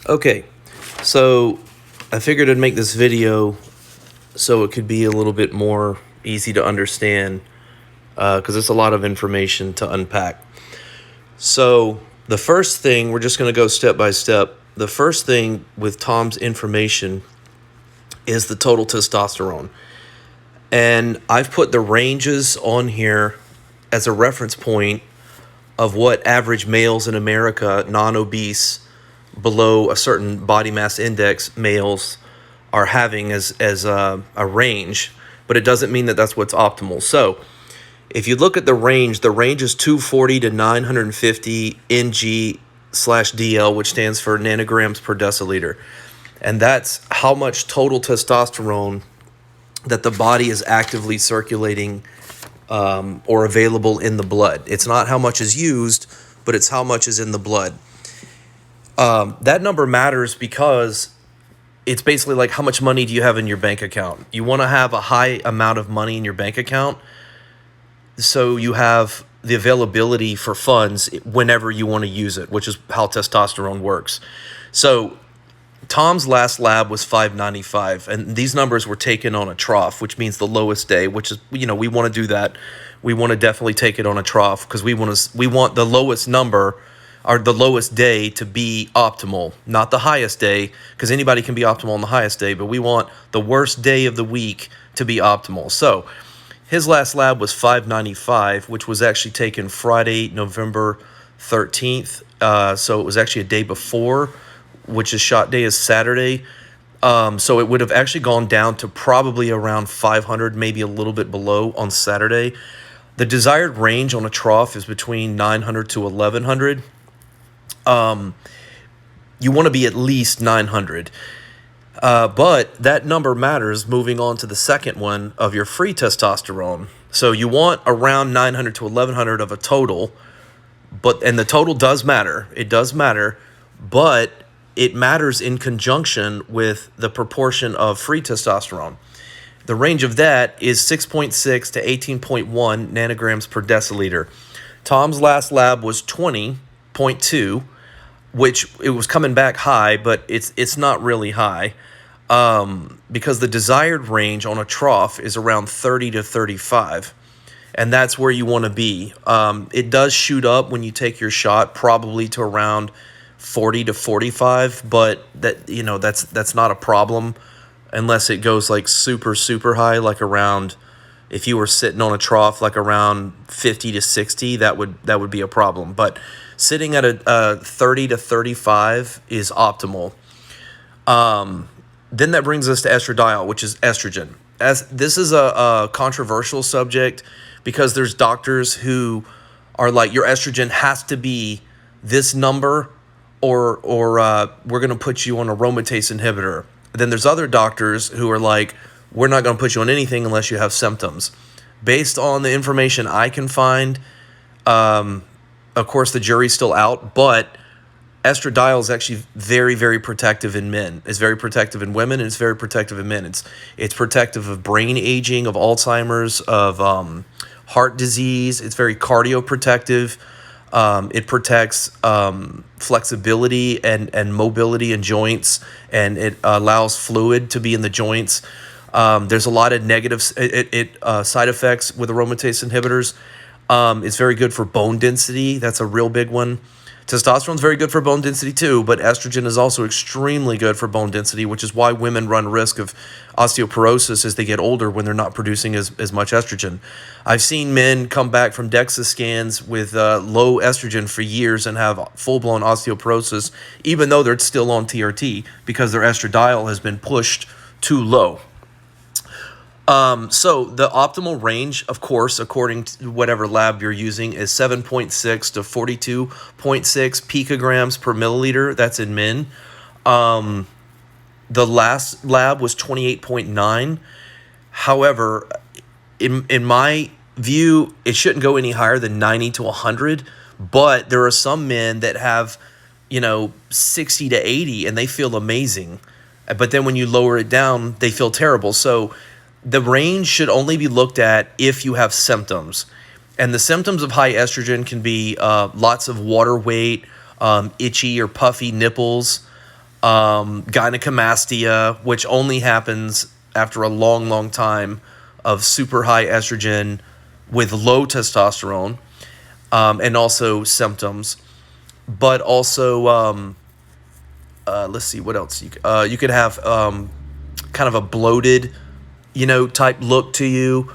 Okay, so I figured I'd make this video so it could be a little bit more easy to understand because it's a lot of information to unpack. So the first thing, we're just going to go step by step. The first thing with Tom's information is the total testosterone. And I've put the ranges on here as a reference point of what average males in America, non-obese, below a certain body mass index males are having as a range, but it doesn't mean that that's what's optimal. So if you look at the range is 240 to 950 ng/dl, which stands for nanograms per deciliter. And that's how much total testosterone that the body is actively circulating or available in the blood. It's not how much is used, but it's how much is in the blood. That number matters because it's basically like how much money do you have in your bank account. You want to have a high amount of money in your bank account so you have the availability for funds whenever you want to use it, which is how testosterone works. So Tom's last lab was 595, and these numbers were taken on a trough, which means the lowest day, which is, we want to do that. We want to definitely take it on a trough because we want the lowest number or the lowest day to be optimal, not the highest day, because anybody can be optimal on the highest day, but we want the worst day of the week to be optimal. So his last lab was 595, which was actually taken Friday, November 13th. So it was actually a day before, which is shot day is Saturday. So it would have actually gone down to probably around 500, maybe a little bit below on Saturday. The desired range on a trough is between 900 to 1100. You want to be at least 900. But that number matters moving on to the second one of your free testosterone. So you want around 900 to 1100 of a total, and the total does matter. It does matter, but it matters in conjunction with the proportion of free testosterone. The range of that is 6.6 to 18.1 nanograms per deciliter. Tom's last lab was 20.2, which it was coming back high, but it's not really high because the desired range on a trough is around 30 to 35, and that's where you want to be. It does shoot up when you take your shot, probably to around 40 to 45, but that's not a problem unless it goes like super high, like around, if you were sitting on a trough like around 50 to 60, that would be a problem. But sitting at a 30 to 35 is optimal. Then that brings us to estradiol, which is estrogen. As this is a controversial subject because there's doctors who are like, your estrogen has to be this number, or we're going to put you on a aromatase inhibitor. Then there's other doctors who are like, we're not going to put you on anything unless you have symptoms. Based on the information I can find, of course, the jury's still out, but estradiol is actually very protective in men. It's very protective in women, and it's very protective in men. It's protective of brain aging, of Alzheimer's, of heart disease. It's very cardioprotective. It protects flexibility and mobility in joints, and it allows fluid to be in the joints. There's a lot of negative side effects with aromatase inhibitors. It's very good for bone density. That's a real big one. Testosterone is very good for bone density too, but estrogen is also extremely good for bone density, which is why women run risk of osteoporosis as they get older when they're not producing as much estrogen. I've seen men come back from DEXA scans with low estrogen for years and have full-blown osteoporosis, even though they're still on TRT because their estradiol has been pushed too low. So the optimal range, of course, according to whatever lab you're using, is 7.6 to 42.6 picograms per milliliter. That's in men. The last lab was 28.9. However, in my view, it shouldn't go any higher than 90 to 100. But there are some men that have, 60 to 80 and they feel amazing. But then when you lower it down, they feel terrible. So the range should only be looked at if you have symptoms. And the symptoms of high estrogen can be lots of water weight, itchy or puffy nipples, gynecomastia, which only happens after a long, long time of super high estrogen with low testosterone, and also symptoms. But also, let's see what else you could have, kind of a bloated, type look to you,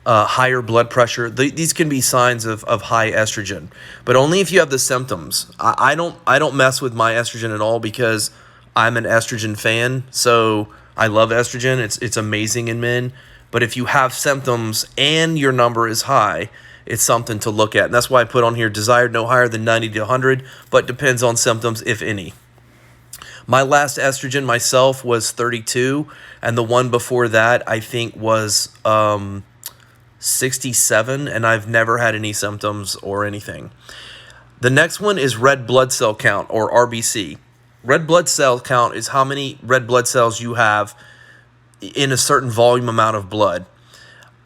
higher blood pressure. These can be signs of high estrogen, but only if you have the symptoms. I don't mess with my estrogen at all because I'm an estrogen fan. So I love estrogen. It's amazing in men. But if you have symptoms and your number is high, it's something to look at. And that's why I put on here desired no higher than 90 to 100, but depends on symptoms, if any. My last estrogen myself was 32, and the one before that I think was 67, and I've never had any symptoms or anything. The next one is red blood cell count, or RBC. Red blood cell count is how many red blood cells you have in a certain volume amount of blood.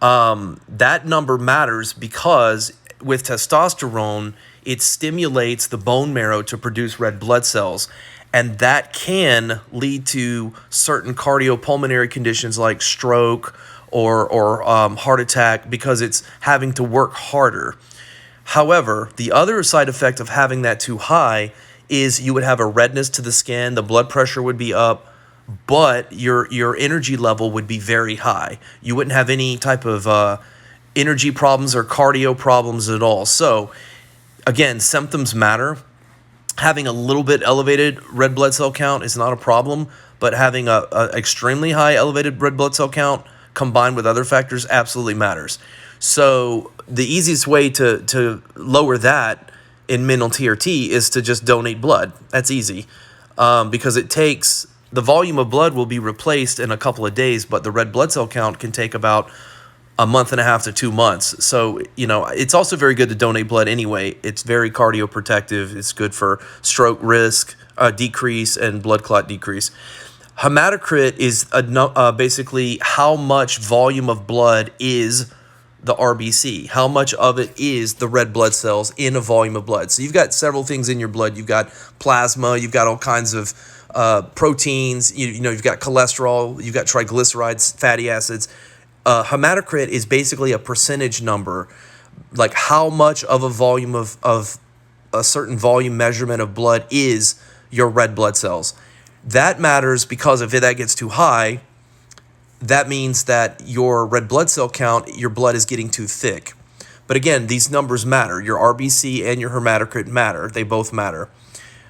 That number matters because with testosterone, it stimulates the bone marrow to produce red blood cells. And that can lead to certain cardiopulmonary conditions like stroke or heart attack because it's having to work harder. However, the other side effect of having that too high is you would have a redness to the skin, the blood pressure would be up, but your energy level would be very high. You wouldn't have any type of energy problems or cardio problems at all. So, again, symptoms matter. Having a little bit elevated red blood cell count is not a problem, but having a extremely high elevated red blood cell count combined with other factors absolutely matters. So the easiest way to lower that in men on TRT is to just donate blood. That's easy, because it takes, the volume of blood will be replaced in a couple of days, but the red blood cell count can take about a month and a half to 2 months. So, it's also very good to donate blood anyway. It's very cardioprotective. It's good for stroke risk decrease and blood clot decrease. Hematocrit is basically how much volume of blood is the RBC, how much of it is the red blood cells in a volume of blood. So you've got several things in your blood. You've got plasma, you've got all kinds of proteins, you've got cholesterol, you've got triglycerides, fatty acids. Hematocrit is basically a percentage number, like how much of a volume of a certain volume measurement of blood is your red blood cells. That matters because if that gets too high, that means that your red blood cell count, your blood is getting too thick. But again, these numbers matter. Your RBC and your hematocrit matter. They both matter.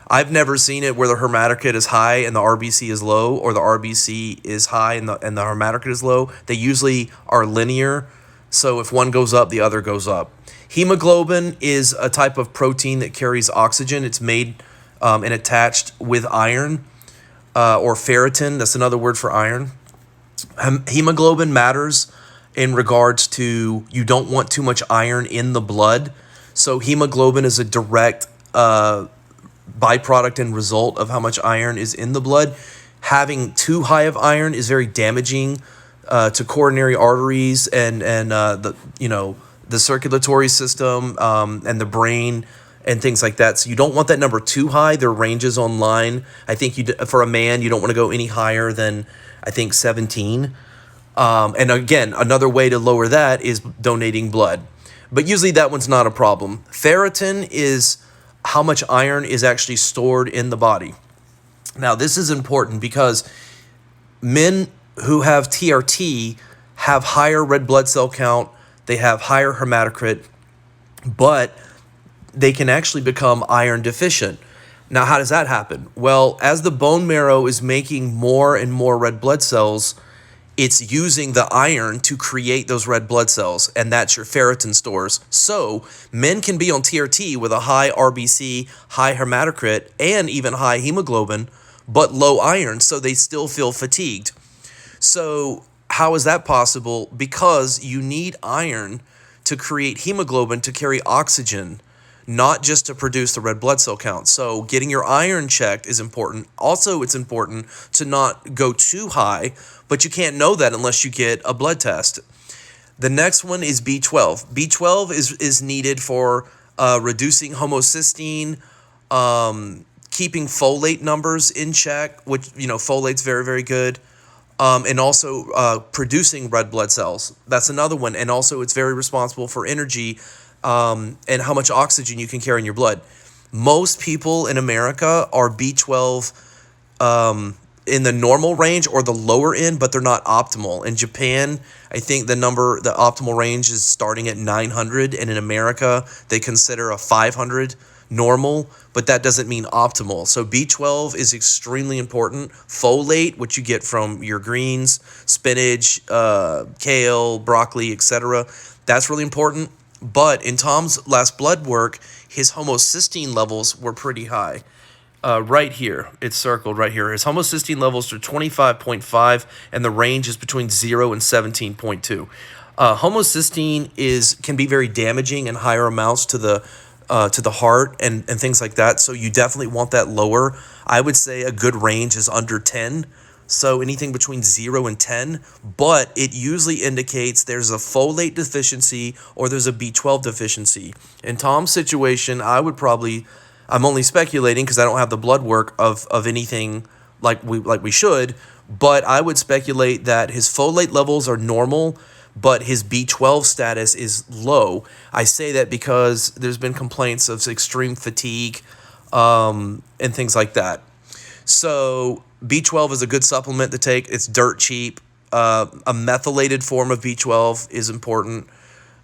I've never seen it where the hematocrit is high and the RBC is low, or the RBC is high and the hematocrit is low. They usually are linear. So if one goes up, the other goes up. Hemoglobin is a type of protein that carries oxygen. It's made and attached with iron, or ferritin. That's another word for iron. Hemoglobin matters in regards to you don't want too much iron in the blood. So hemoglobin is a direct byproduct and result of how much iron is in the blood. Having too high of iron is very damaging to coronary arteries and the circulatory system and the brain and things like that. So you don't want that number too high. There are ranges online. I think for a man, you don't want to go any higher than, I think, 17. And again, another way to lower that is donating blood. But usually that one's not a problem. Ferritin is how much iron is actually stored in the body. Now, this is important because men who have TRT have higher red blood cell count, they have higher hematocrit, but they can actually become iron deficient. Now, how does that happen? Well, as the bone marrow is making more and more red blood cells, it's using the iron to create those red blood cells, and that's your ferritin stores. So men can be on TRT with a high RBC, high hematocrit, and even high hemoglobin, but low iron, so they still feel fatigued. So how is that possible? Because you need iron to create hemoglobin to carry oxygen, not just to produce the red blood cell count. So getting your iron checked is important. Also, it's important to not go too high, but you can't know that unless you get a blood test. The next one is B12. B12 is needed for reducing homocysteine, keeping folate numbers in check, which, folate's very, very good. And also producing red blood cells. That's another one. And also it's very responsible for energy and how much oxygen you can carry in your blood. Most people in America are B12 in the normal range or the lower end, but they're not optimal. In Japan, I think the optimal range is starting at 900, and in America, they consider a 500 normal, but that doesn't mean optimal. So B12 is extremely important. Folate, which you get from your greens, spinach, kale, broccoli, etc., that's really important. But in Tom's last blood work, his homocysteine levels were pretty high. Right here, it's circled right here. His homocysteine levels are 25.5, and the range is between 0 and 17.2. Homocysteine can be very damaging in higher amounts to the heart and things like that. So you definitely want that lower. I would say a good range is under 10. So anything between 0 and 10, but it usually indicates there's a folate deficiency or there's a B12 deficiency. In Tom's situation, I'm only speculating because I don't have the blood work of anything like we should, but I would speculate that his folate levels are normal, but his B12 status is low. I say that because there's been complaints of extreme fatigue and things like that. So B12 is a good supplement to take. It's dirt cheap. A methylated form of B12 is important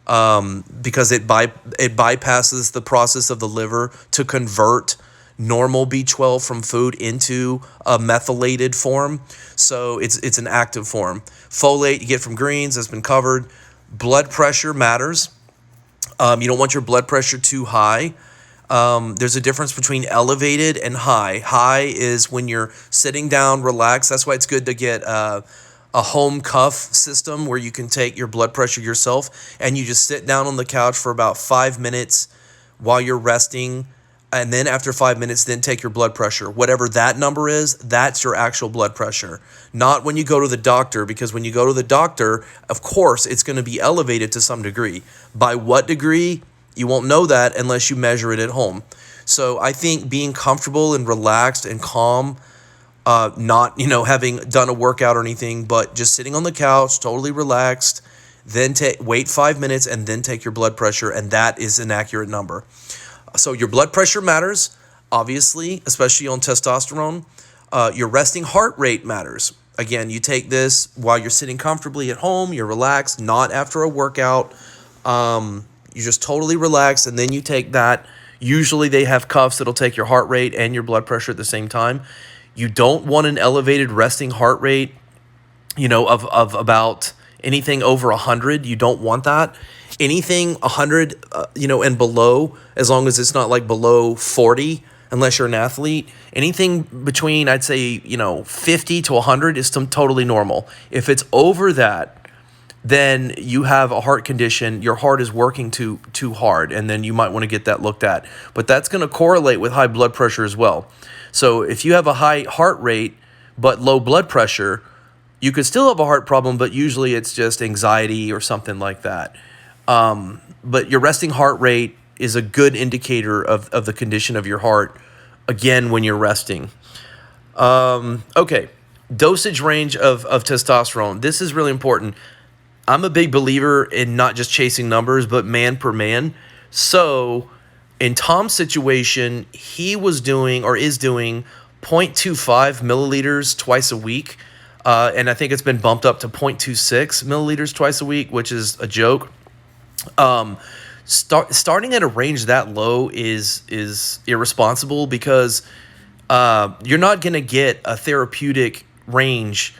because it bypasses the process of the liver to convert normal B12 from food into a methylated form. So it's an active form. Folate you get from greens, that's been covered. Blood pressure matters. You don't want your blood pressure too high. There's a difference between elevated and high. High is when you're sitting down, relaxed. That's why it's good to get a home cuff system where you can take your blood pressure yourself and you just sit down on the couch for about 5 minutes while you're resting. And then after 5 minutes, then take your blood pressure. Whatever that number is, that's your actual blood pressure. Not when you go to the doctor, because when you go to the doctor, of course, it's going to be elevated to some degree. By what degree? You won't know that unless you measure it at home. So I think being comfortable and relaxed and calm, not, having done a workout or anything, but just sitting on the couch, totally relaxed, then wait 5 minutes and then take your blood pressure, and that is an accurate number. So your blood pressure matters, obviously, especially on testosterone. Your resting heart rate matters. Again, you take this while you're sitting comfortably at home, you're relaxed, not after a workout. You're just totally relaxed, and then you take that. Usually they have cuffs that'll take your heart rate and your blood pressure at the same time. You don't want an elevated resting heart rate, of about anything over 100. You don't want that. Anything 100, and below, as long as it's not like below 40, unless you're an athlete. Anything between, I'd say, 50 to 100 is totally normal. If it's over that, then you have a heart condition. Your heart is working too hard, and then you might want to get that looked at. But that's going to correlate with high blood pressure as well. So if you have a high heart rate but low blood pressure, you could still have a heart problem, but usually it's just anxiety or something like that. But your resting heart rate is a good indicator of the condition of your heart, again, when you're resting. Okay, dosage range of testosterone. This is really important. I'm a big believer in not just chasing numbers, but man per man. So in Tom's situation, he was doing or is doing 0.25 milliliters twice a week. And I think it's been bumped up to 0.26 milliliters twice a week, which is a joke. Starting at a range that low is irresponsible because you're not going to get a therapeutic range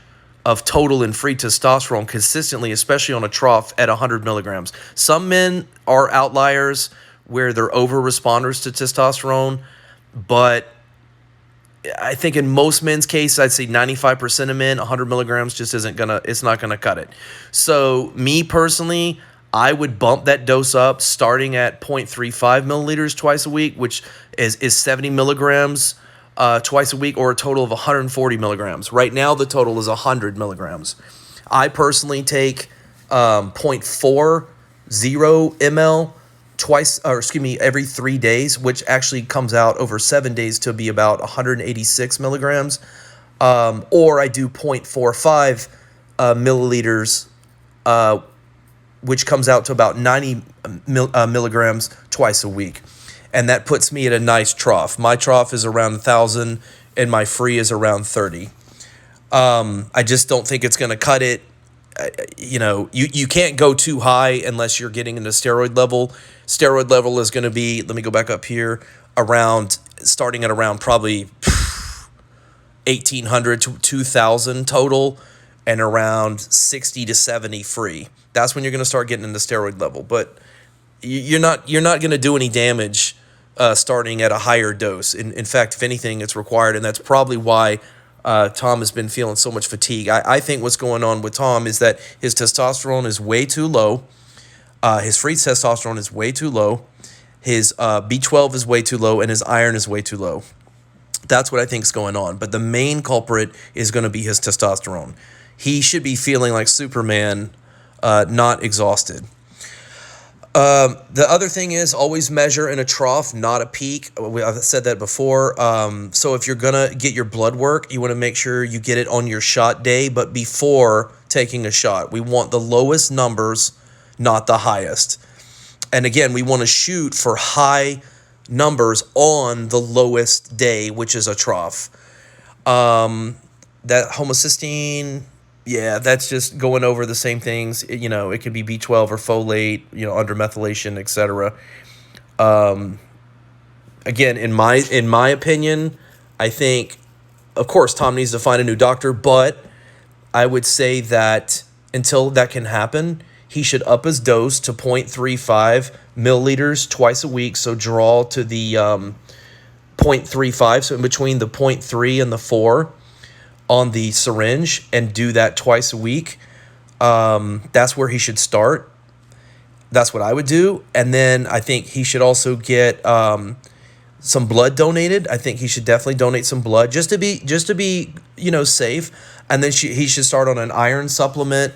of total and free testosterone consistently, especially on a trough at 100 milligrams. Some men are outliers where they're over responders to testosterone, but I think in most men's case, I'd say 95% of men, 100 milligrams just it's not gonna cut it. So me personally, I would bump that dose up starting at 0.35 milliliters twice a week, which is 70 milligrams twice a week, or a total of 140 milligrams. Right now, the total is 100 milligrams. I personally take 0.40 ml every 3 days, which actually comes out over 7 days to be about 186 milligrams. Or I do 0.45 milliliters, which comes out to about 90 milligrams twice a week. And that puts me at a nice trough. My trough is around 1,000 and my free is around 30. I just don't think it's going to cut it. You can't go too high unless you're getting into steroid level. Steroid level is going to be, let me go back up here, starting at around probably 1,800 to 2,000 total and around 60 to 70 free. That's when you're going to start getting into steroid level. But you're not going to do any damage starting at a higher dose. In fact, if anything, it's required, and that's probably why Tom has been feeling so much fatigue. I think what's going on with Tom is that his testosterone is way too low. His free testosterone is way too low. His B12 is way too low, and his iron is way too low. That's what I think is going on. But the main culprit is going to be his testosterone. He should be feeling like Superman, not exhausted. The other thing is always measure in a trough, not a peak. I've said that before. So if you're going to get your blood work, you want to make sure you get it on your shot day, but before taking a shot. We want the lowest numbers, not the highest. And again, we want to shoot for high numbers on the lowest day, which is a trough. That homocysteine, yeah, that's just going over the same things. It could be B12 or folate, undermethylation, etc. Again, in my opinion, I think, of course, Tom needs to find a new doctor, but I would say that until that can happen, he should up his dose to 0.35 milliliters twice a week. So draw to the 0.35, so in between the 0.3 and the 4 on the syringe, and do that twice a week. That's where he should start. That's what I would do. And then I think he should also get some blood donated. I think he should definitely donate some blood just to be safe. And then he should start on an iron supplement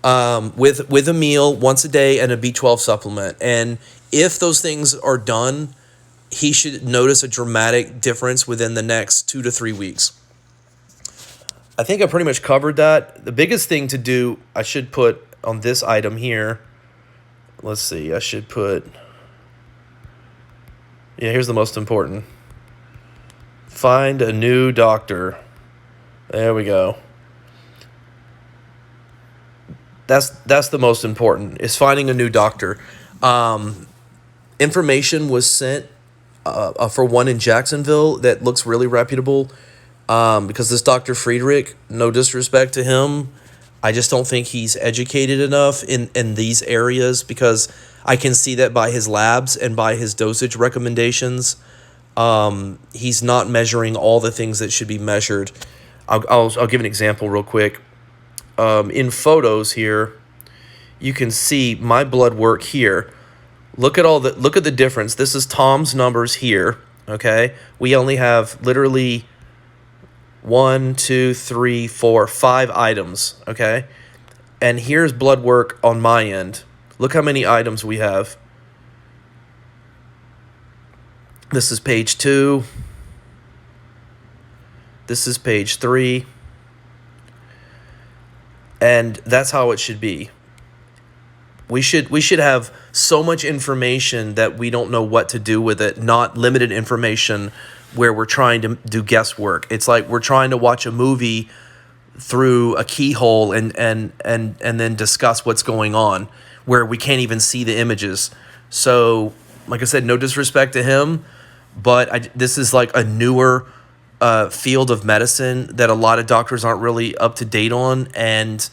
with a meal once a day and a B12 supplement. And if those things are done, he should notice a dramatic difference within the next 2 to 3 weeks. I think I pretty much covered that. The biggest thing to do, I should put on this item here. Let's see. I should put. Yeah, here's the most important. Find a new doctor. There we go. That's the most important, is finding a new doctor. Information was sent for one in Jacksonville that looks really reputable. Because this Dr. Friedrich, no disrespect to him, I just don't think he's educated enough in these areas, because I can see that by his labs and by his dosage recommendations. He's not measuring all the things that should be measured. I'll give an example real quick. In photos here, you can see my blood work here. Look at the difference. This is Tom's numbers here. Okay, we only have literally 1, 2, 3, 4, 5 items, okay? And here's blood work on my end. Look how many items we have. This is page 2. This is page 3. And that's how it should be. We should have so much information that we don't know what to do with it, not limited information where we're trying to do guesswork. It's like we're trying to watch a movie through a keyhole and then discuss what's going on, where we can't even see the images. So, like I said, no disrespect to him, but this is like a newer field of medicine that a lot of doctors aren't really up to date on, and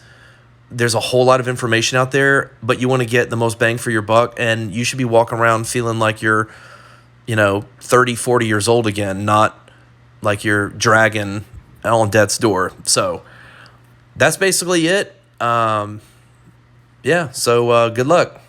there's a whole lot of information out there, but you want to get the most bang for your buck, and you should be walking around feeling like you're 30, 40 years old again, not like you're dragging on death's door. So that's basically it. Yeah, so good luck.